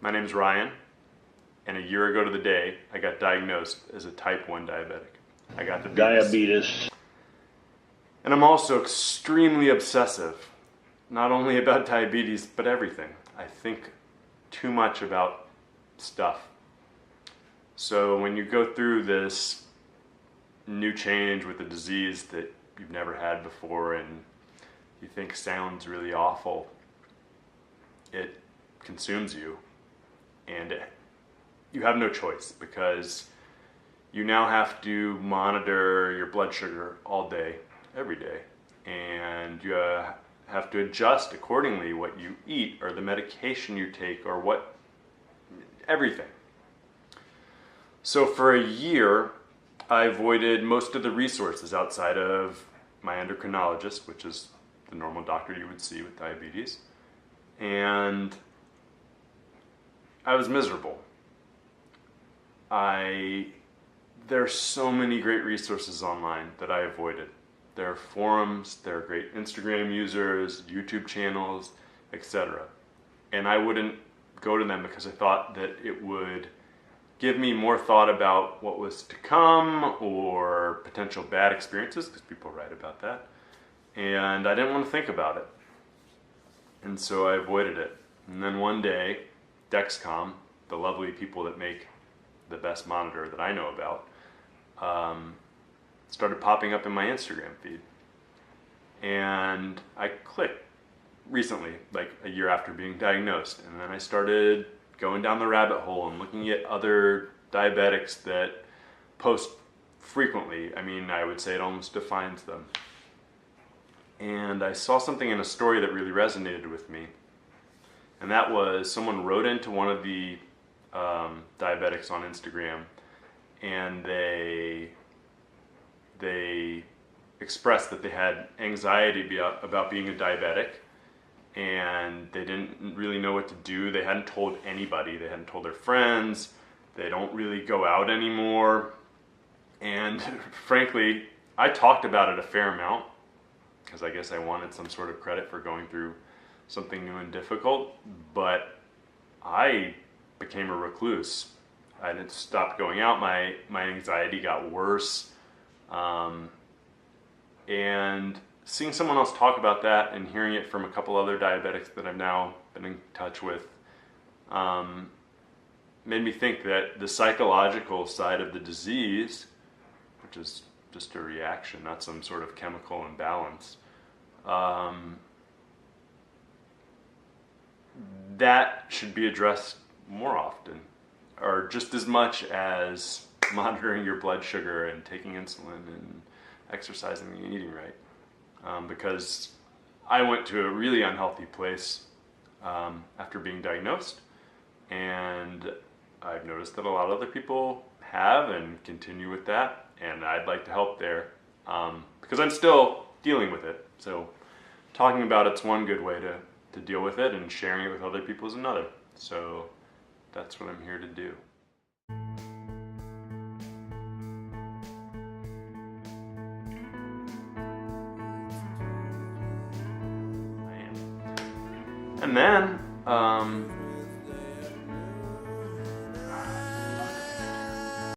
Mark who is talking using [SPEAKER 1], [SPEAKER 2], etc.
[SPEAKER 1] My name's Ryan, and a year ago to the day, I got diagnosed as a type 1 diabetic. I got
[SPEAKER 2] diabetes.
[SPEAKER 1] And I'm also extremely obsessive, not only about diabetes, but everything. I think too much about stuff. So when you go through this new change with a disease that you've never had before and you think sounds really awful, it consumes you, and you have no choice because you now have to monitor your blood sugar all day, every day, and you have to adjust accordingly what you eat or the medication you take or everything. So for a year, I avoided most of the resources outside of my endocrinologist, which is the normal doctor you would see with diabetes, and I was miserable. There's so many great resources online that I avoided. There are forums, there are great Instagram users, YouTube channels, etc. And I wouldn't go to them because I thought that it would give me more thought about what was to come or potential bad experiences, because people write about that. And I didn't want to think about it. And so I avoided it. And then one day, Dexcom, the lovely people that make the best monitor that I know about, started popping up in my Instagram feed. And I clicked recently, like a year after being diagnosed, and then I started going down the rabbit hole and looking at other diabetics that post frequently. I mean, I would say it almost defines them. And I saw something in a story that really resonated with me, and that was someone wrote into one of the diabetics on Instagram, and they expressed that they had anxiety about being a diabetic, and they didn't really know what to do. They hadn't told anybody. They hadn't told their friends. They don't really go out anymore. And frankly, I talked about it a fair amount because I guess I wanted some sort of credit for going through something new and difficult, but I became a recluse. I had stopped going out. My anxiety got worse. And seeing someone else talk about that and hearing it from a couple other diabetics that I've now been in touch with made me think that the psychological side of the disease, which is just a reaction, not some sort of chemical imbalance, that should be addressed more often, or just as much as monitoring your blood sugar and taking insulin and exercising and eating right. Because I went to a really unhealthy place after being diagnosed, and I've noticed that a lot of other people have and continue with that, and I'd like to help there because I'm still dealing with it. So talking about it's one good way to deal with it, and sharing it with other people is another. So that's what I'm here to do. And then